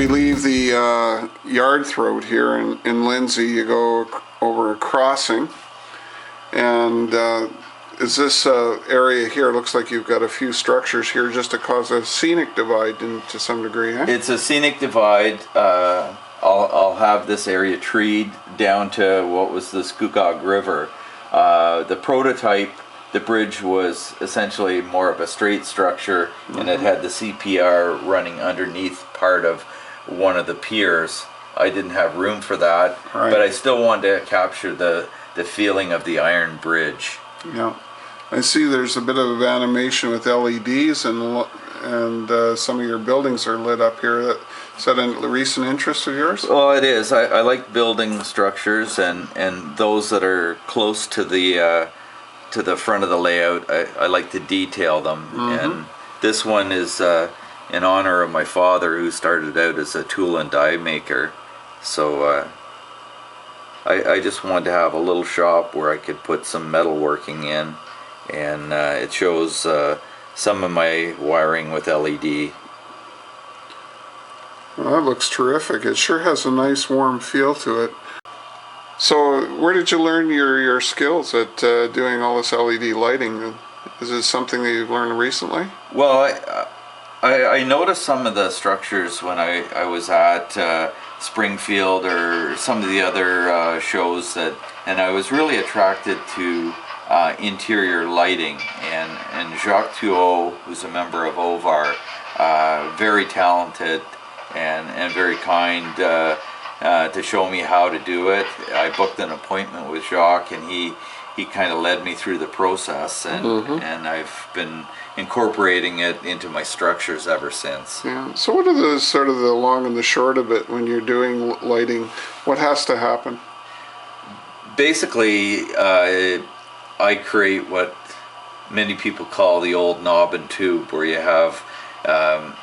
leave the yard throat here in Lindsay, you go over a crossing, and is this area here, looks like you've got a few structures here just to cause a scenic divide to some degree, eh? It's a scenic divide. I'll have this area treed down to what was the Schuylkill River. The prototype, the bridge was essentially more of a straight structure, and it had the CPR running underneath part of one of the piers. I didn't have room for that, but I still wanted to capture the feeling of the iron bridge. Yeah, I see there's a bit of animation with LEDs, and some of your buildings are lit up here. Is that a recent interest of yours? Well, it is. I like building structures, and those that are close to the front of the layout. I like to detail them, and this one is in honor of my father, who started out as a tool and die maker. So I just wanted to have a little shop where I could put some metalworking in, and it shows some of my wiring with LED. Well, that looks terrific. It sure has a nice warm feel to it. So where did you learn your skills at doing all this LED lighting? Is it something that you've learned recently? Well, I noticed some of the structures when I was at Springfield or some of the other shows, and I was really attracted to interior lighting, and Jacques Thuot, who's a member of OVAR, very talented and very kind to show me how to do it. I booked an appointment with Jacques, and he kind of led me through the process, and I've been incorporating it into my structures ever since. Yeah. So what are the sort of the long and the short of it when you're doing lighting? What has to happen? Basically, I create what many people call the old knob and tube, where you have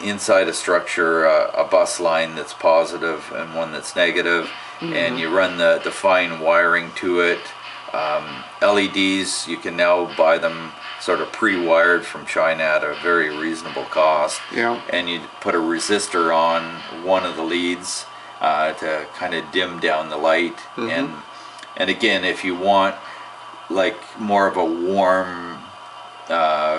inside a structure a bus line that's positive and one that's negative, and you run the fine wiring to it. LEDs, you can now buy them sort of pre-wired from China at a very reasonable cost. Yeah. And you put a resistor on one of the leads to kind of dim down the light. And again, if you want like more of a warm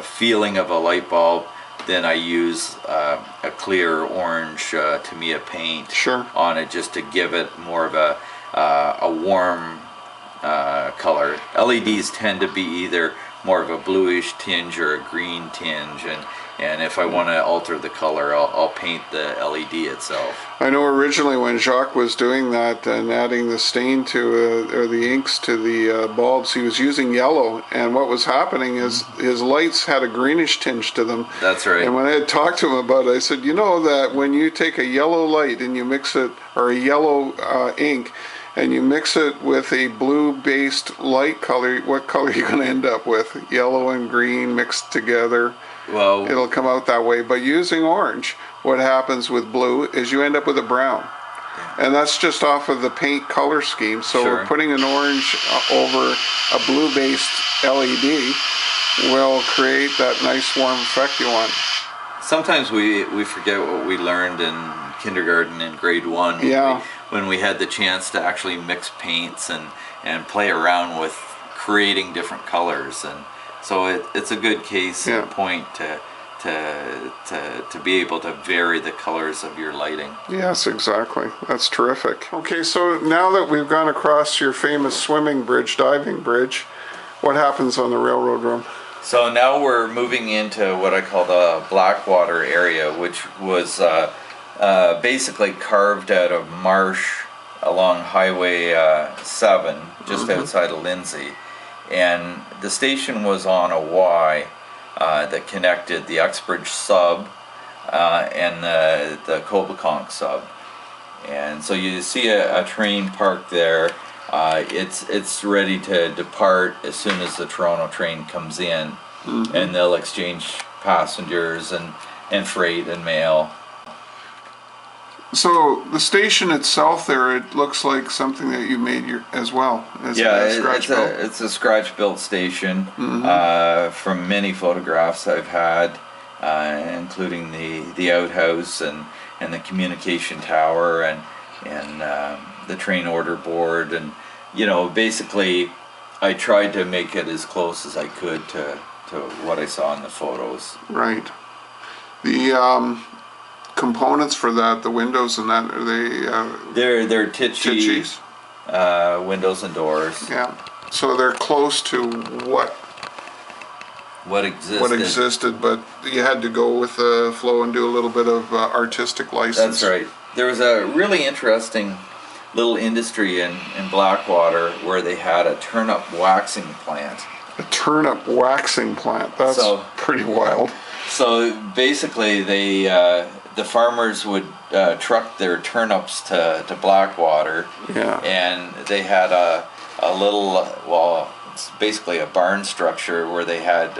feeling of a light bulb, then I use a clear orange Tamiya paint on it, just to give it more of a warm color. LEDs tend to be either more of a bluish tinge or a green tinge, and if I want to alter the color, I'll paint the LED itself. I know originally when Jacques was doing that and adding the stain to or the inks to the bulbs, he was using yellow, and what was happening is his lights had a greenish tinge to them. That's right. And when I had talked to him about it, I said, you know that when you take a yellow light and you mix it, or a yellow ink, and you mix it with a blue-based light color, what color are you going to end up with? Yellow and green mixed together. Well, it'll come out that way. But using orange, what happens with blue is you end up with a brown. And that's just off of the paint color scheme. So we're putting an orange over a blue-based LED will create that nice warm effect you want. Sometimes we forget what we learned in kindergarten in grade 1. Yeah. When we had the chance to actually mix paints and play around with creating different colors, and so it's a good case in point to be able to vary the colors of your lighting. Yes, exactly. That's terrific. Okay, so now that we've gone across your famous swimming bridge, diving bridge, what happens on the railroad room? So now we're moving into what I call the Blackwater area, which was basically carved out of marsh along Highway 7, just outside of Lindsay. And the station was on a Y that connected the Uxbridge sub and the Cobeconk sub. And so you see a train parked there. It's ready to depart as soon as the Toronto train comes in, and they'll exchange passengers and freight and mail. So the station itself there, it looks like something that you made as well. It's a scratch-built station from many photographs I've had, including the outhouse and the communication tower and the train order board, and basically I tried to make it as close as I could to what I saw in the photos. Right. The components for that, the windows and that, are they? They're Tichy windows and doors. Yeah. So they're close to what existed, but you had to go with the flow and do a little bit of artistic license. That's right. There was a really interesting little industry in Blackwater where they had a turnip waxing plant. A turnip waxing plant. That's pretty wild. So basically, the farmers would truck their turnips to Blackwater, and they had a little, it's basically a barn structure where they had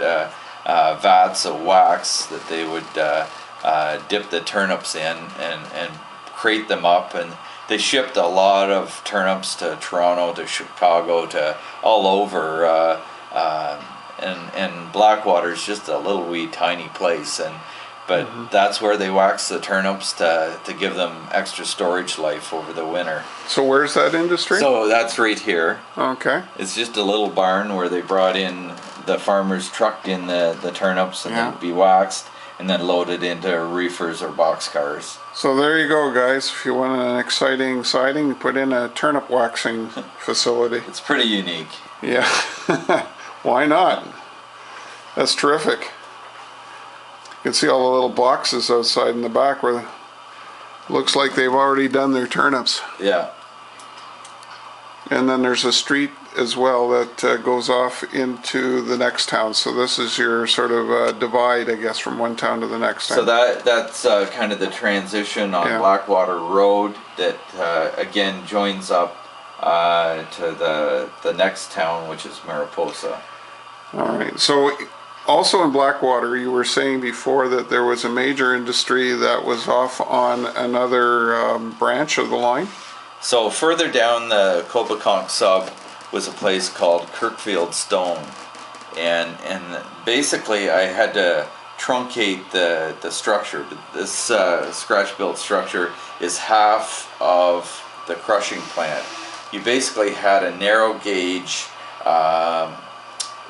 vats of wax that they would dip the turnips in and crate them up, and they shipped a lot of turnips to Toronto, to Chicago, to all over, and Blackwater's just a little wee tiny place, but that's where they wax the turnips to give them extra storage life over the winter. So where's that industry? So that's right here. Okay. It's just a little barn where they brought in, the farmers trucked in the turnips and they'd be waxed and then loaded into reefers or boxcars. So there you go, guys. If you want an exciting siding, put in a turnip waxing facility. It's pretty unique. Yeah. Why not? That's terrific. You can see all the little boxes outside in the back where looks like they've already done their turnips. Yeah. And then there's a street as well that goes off into the next town. So this is your sort of divide, I guess, from one town to the next town. So that's kind of the transition on Blackwater Road that again joins up to the next town, which is Mariposa. All right. So also in Blackwater, you were saying before that there was a major industry that was off on another branch of the line? So further down the Copaconk sub was a place called Kirkfield Stone, and basically I had to truncate the structure. This scratch-built structure is half of the crushing plant. You basically had a narrow gauge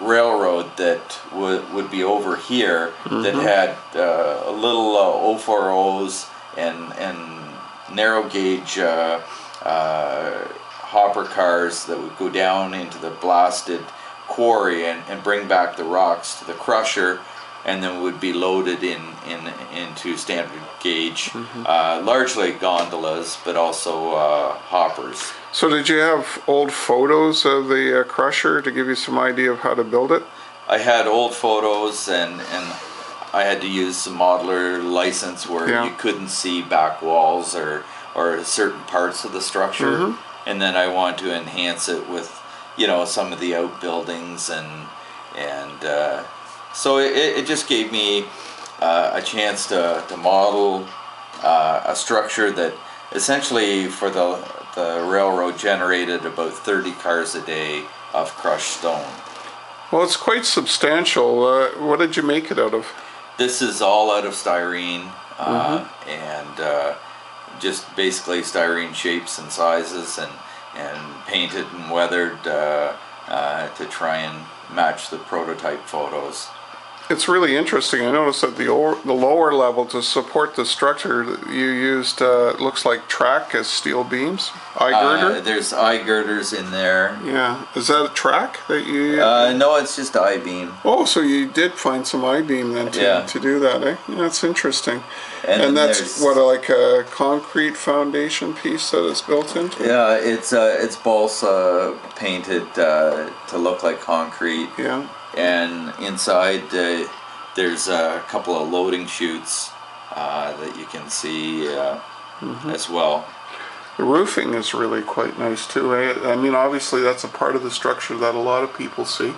railroad that would be over here that had little 040s and narrow gauge hopper cars that would go down into the blasted quarry and bring back the rocks to the crusher, and then would be loaded into standard gauge, largely gondolas, but also hoppers. So did you have old photos of the crusher to give you some idea of how to build it? I had old photos, and I had to use some modeler license where you couldn't see back walls or certain parts of the structure, and then I wanted to enhance it with some of the outbuildings, and so it just gave me a chance to model a structure that essentially for the railroad generated about 30 cars a day of crushed stone. Well, it's quite substantial. What did you make it out of? This is all out of styrene, and just basically styrene shapes and sizes, and painted and weathered to try and match the prototype photos. It's really interesting. I noticed that the lower level, to support the structure, you used looks like track as steel beams. I-girder? There's I-girders in there. Yeah. Is that a track that you... no, it's just I-beam. Oh, so you did find some I-beam then to do that, eh? Yeah, that's interesting. And that's what, like a concrete foundation piece that it's built into? Yeah, it's balsa painted to look like concrete. Yeah. And inside there's a couple of loading chutes that you can see as well. The roofing is really quite nice too. I mean, obviously that's a part of the structure that a lot of people see.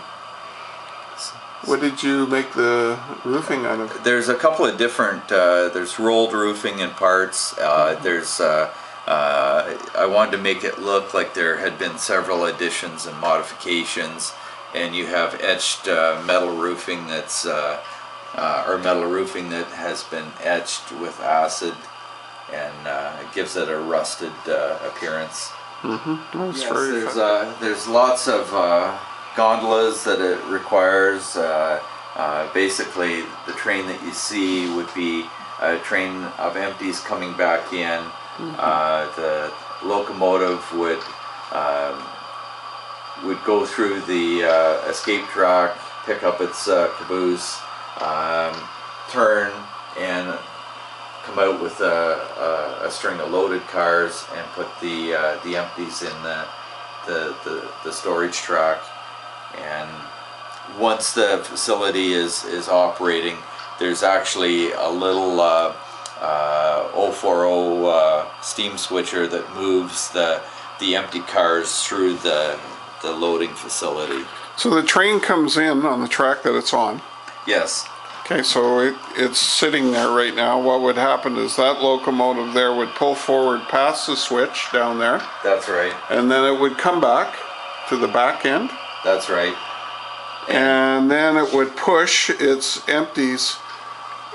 What did you make the roofing out of? There's a couple of different, there's rolled roofing in parts. There's I wanted to make it look like there had been several additions and modifications. And you have etched metal roofing that's or metal roofing that has been etched with acid, and it gives it a rusted appearance. That's Yes, very there's lots of gondolas that it requires. Basically, the train that you see would be a train of empties coming back in. The locomotive would go through the escape track, pick up its caboose, turn, and come out with a string of loaded cars and put the empties in the storage track. And once the facility is operating, there's actually a little 040 steam switcher that moves the empty cars through the loading facility. So the train comes in on the track that it's on. Yes. Okay, so it's sitting there right now. What would happen is that locomotive there would pull forward past the switch down there. That's right. And then it would come back to the back end. That's right. And then it would push its empties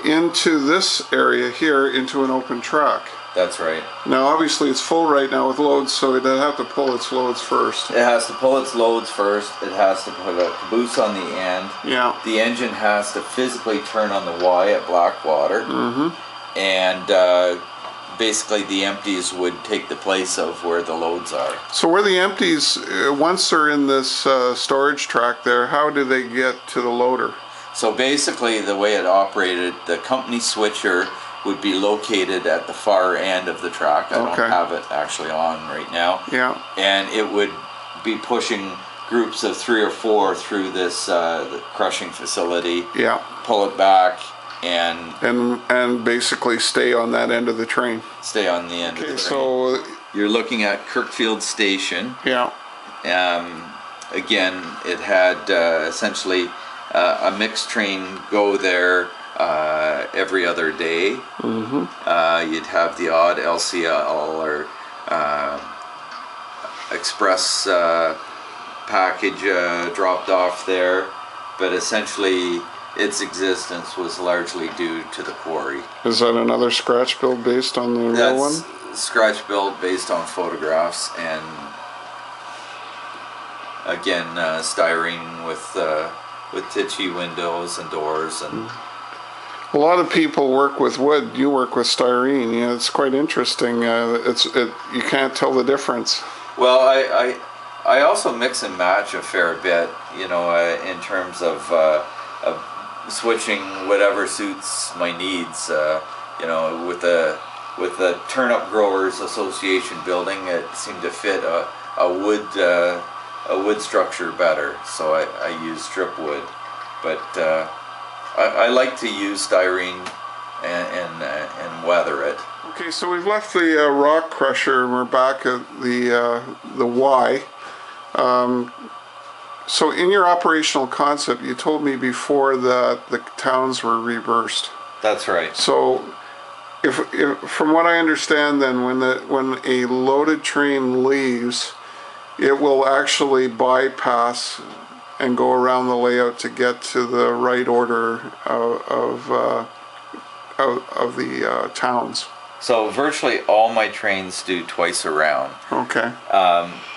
into this area here into an open track. That's right. Now obviously it's full right now with loads, so it doesn't have to pull its loads first. It has to pull its loads first. It has to put a caboose on the end. Yeah. The engine has to physically turn on the Y at Blackwater. And basically the empties would take the place of where the loads are. So where the empties, once they're in this storage track there, how do they get to the loader? So basically the way it operated, the company switcher would be located at the far end of the track. I don't have it actually on right now. Yeah. And it would be pushing groups of 3 or 4 through this the crushing facility. Yeah. Pull it back and basically stay on that end of the train. Stay on the end of the train. So you're looking at Kirkfield Station. Yeah. Again, it had essentially a mixed train go there every other day. You'd have the odd LCL or express package dropped off there, but essentially its existence was largely due to the quarry. Is that another scratch build based on the real one? That's scratch build based on photographs, and again styrene with titchy windows and doors. And a lot of people work with wood. You work with styrene. Yeah, it's quite interesting. You can't tell the difference. Well, I also mix and match a fair bit, in terms of switching whatever suits my needs. With the Turnip Growers Association building, it seemed to fit a wood structure better, so I use strip wood. But I like to use styrene and weather it. Okay, so we've left the rock crusher and we're back at the Y. So in your operational concept, you told me before that the towns were reversed. That's right. So if from what I understand, then when a loaded train leaves, it will actually bypass and go around the layout to get to the right order of the towns. So virtually all my trains do twice around. Okay.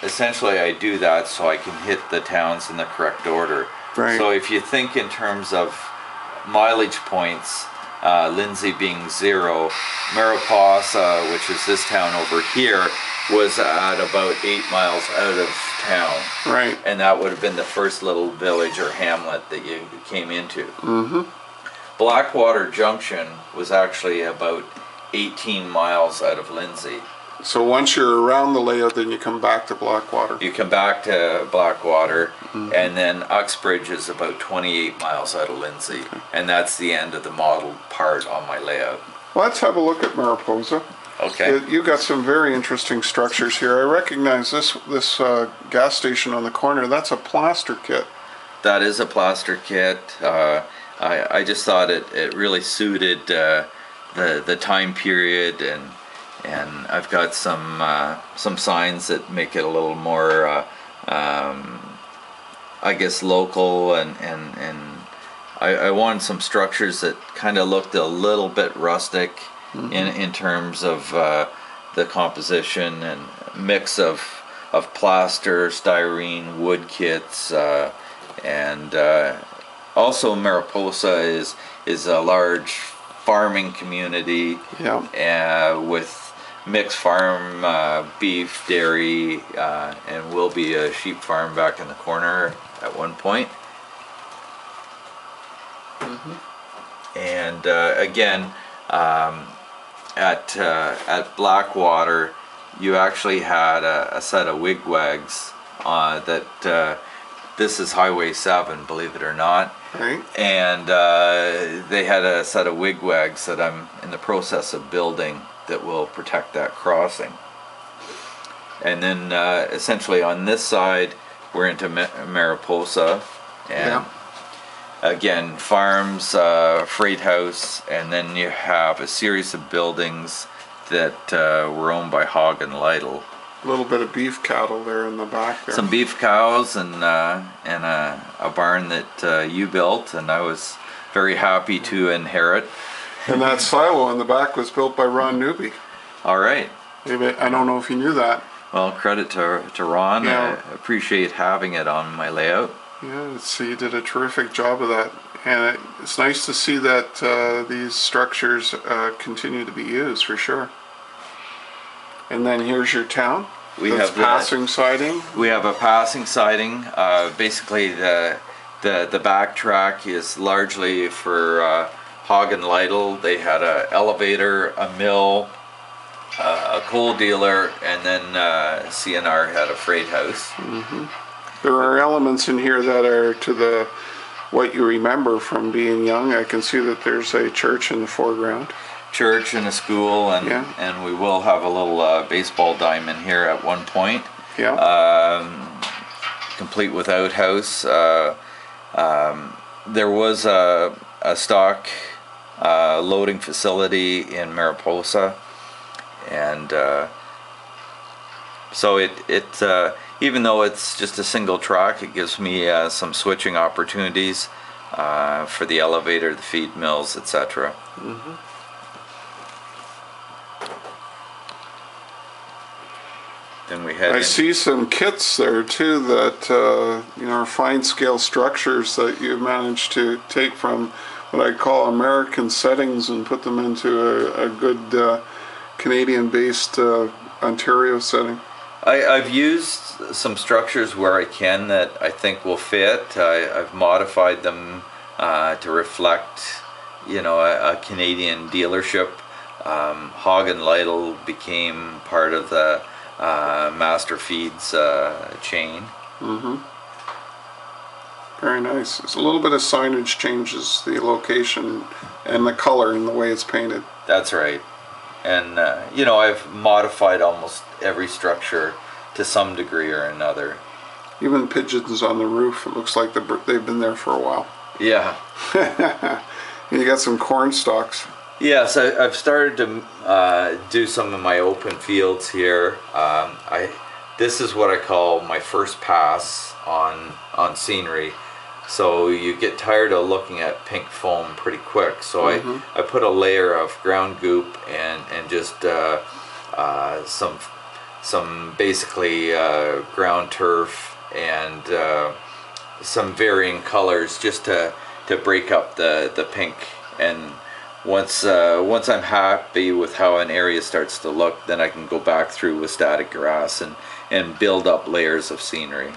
Essentially, I do that so I can hit the towns in the correct order. Right. So if you think in terms of mileage points, Lindsay being 0, Mariposa, which is this town over here, was at about 8 miles out of town. Right. And that would have been the first little village or hamlet that you came into. Blackwater Junction was actually about 18 miles out of Lindsay. So once you're around the layout, then you come back to Blackwater. You come back to Blackwater, and then Uxbridge is about 28 miles out of Lindsay, and that's the end of the model part on my layout. Let's have a look at Mariposa. Okay. You got some very interesting structures here. I recognize this gas station on the corner. That's a plaster kit. That is a plaster kit. I just thought it really suited the time period, and I've got some signs that make it a little more I guess local, and I wanted some structures that kind of looked a little bit rustic in terms of the composition and mix of plaster, styrene, wood kits, and also Mariposa is a large farming community, with mixed farm, beef, dairy, and will be a sheep farm back in the corner at one point. And again, at Blackwater, you actually had a set of wigwags that this is Highway 7, believe it or not. Right. And they had a set of wigwags that I'm in the process of building that will protect that crossing. And then essentially on this side, we're into Mariposa. And again, farms, freight house, and then you have a series of buildings that were owned by Hog and Lytle. A little bit of beef cattle there in the back there. Some beef cows and a barn that you built, and I was very happy to inherit. And that silo in the back was built by Ron Newby. All right. I don't know if you knew that. Well, credit to Ron. I appreciate having it on my layout. Yeah, he did a terrific job of that. And it's nice to see that these structures continue to be used, for sure. And then here's your town. We have passing siding. We have a passing siding. Basically, the back track is largely for Hog and Lytle. They had an elevator, a mill, a coal dealer, and then CNR had a freight house. There are elements in here that are to what you remember from being young. I can see that there's a church in the foreground. Church and a school, and we will have a little baseball diamond here at one point. Complete with outhouse. There was a stock loading facility in Mariposa, and so it even though it's just a single track, it gives me some switching opportunities for the elevator, the feed mills, etc. Then we head I see some kits there too that are fine scale structures that you've managed to take from what I call American settings and put them into a good Canadian-based Ontario setting. I've used some structures where I can that I think will fit. I've modified them to reflect, a Canadian dealership. Hog and Lytle became part of the Master Feeds chain. Very nice. It's a little bit of signage changes the location and the color and the way it's painted. That's right. And I've modified almost every structure to some degree or another. Even pigeons on the roof. It looks like they've been there for a while. Yeah. You got some corn stalks. Yes, I've started to do some of my open fields here. This is what I call my first pass on scenery. So you get tired of looking at pink foam pretty quick. So I put a layer of ground goop and just some basically ground turf and some varying colors just to break up the pink. And once I'm happy with how an area starts to look, then I can go back through with static grass and build up layers of scenery.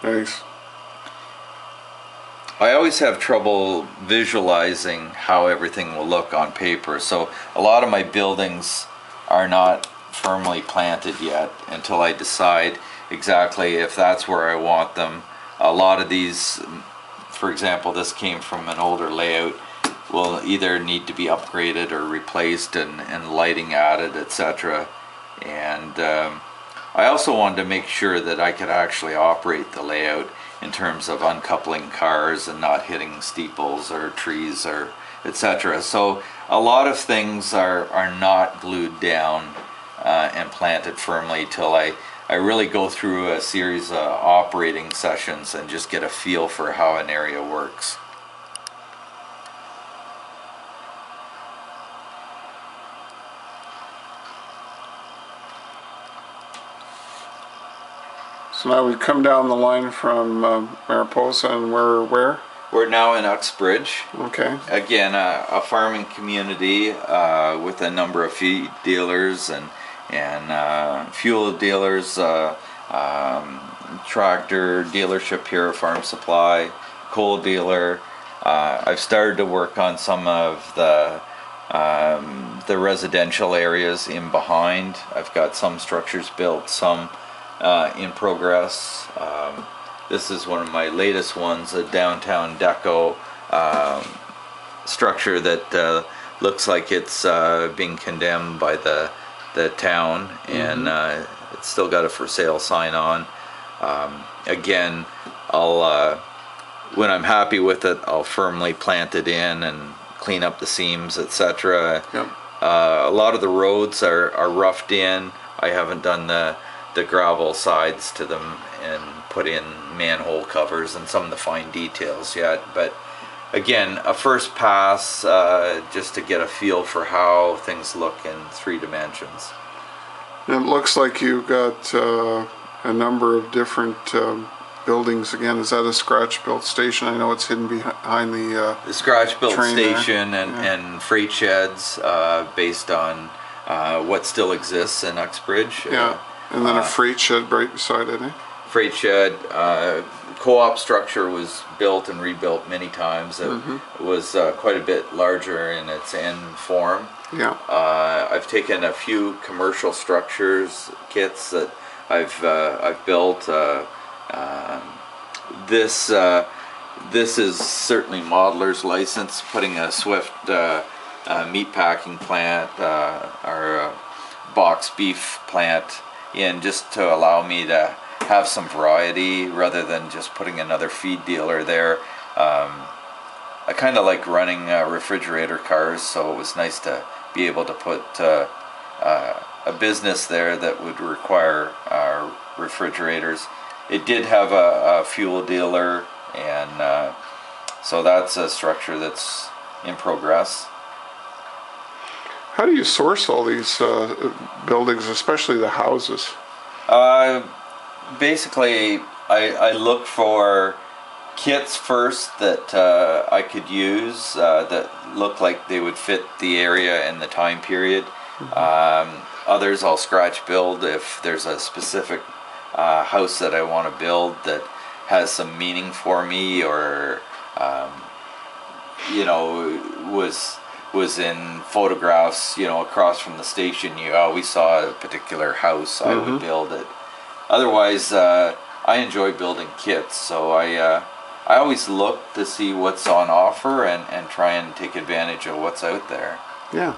Nice. I always have trouble visualizing how everything will look on paper, so a lot of my buildings are not firmly planted yet until I decide exactly if that's where I want them. A lot of these, for example, this came from an older layout, will either need to be upgraded or replaced and lighting added, etc. And I also wanted to make sure that I could actually operate the layout in terms of uncoupling cars and not hitting steeples or trees or etc. So a lot of things are not glued down and planted firmly till I I really go through a series of operating sessions and just get a feel for how an area works. So now we come down the line from Mariposa, and we're where? We're now in Uxbridge. Okay. Again, a farming community with a number of feed dealers and fuel dealers, tractor dealership here, farm supply, coal dealer. I've started to work on some of the residential areas in behind. I've got some structures built, some in progress. This is one of my latest ones, a downtown deco structure that looks like it's being condemned by the town, and it's still got a for sale sign on. Again, I'll when I'm happy with it, I'll firmly plant it in and clean up the seams, etc. Yep. A lot of the roads are roughed in. I haven't done the gravel sides to them and put in manhole covers and some of the fine details yet, but again, a first pass just to get a feel for how things look in 3 dimensions. It looks like you've got a number of different buildings. Again, is that a scratch-built station? I know it's hidden behind the scratch-built train station and freight sheds based on what still exists in Uxbridge. Yeah, and then a freight shed right beside it, eh? Freight shed, co-op structure was built and rebuilt many times. It was quite a bit larger in its end form. Yeah. I've taken a few commercial structures kits that I've built. This is certainly modeler's license. Putting a Swift meat packing plant or box beef plant in just to allow me to have some variety rather than just putting another feed dealer there. I kind of like running refrigerator cars, so it was nice to be able to put a business there that would require refrigerators. It did have a fuel dealer, and so that's a structure that's in progress. How do you source all these buildings, especially the houses? Basically, I look for kits first that I could use that look like they would fit the area and the time period. Others I'll scratch build if there's a specific house that I want to build that has some meaning for me, or was in photographs, across from the station. You always saw a particular house. I would build it. Otherwise, I enjoy building kits, so I always look to see what's on offer and try and take advantage of what's out there. Yeah.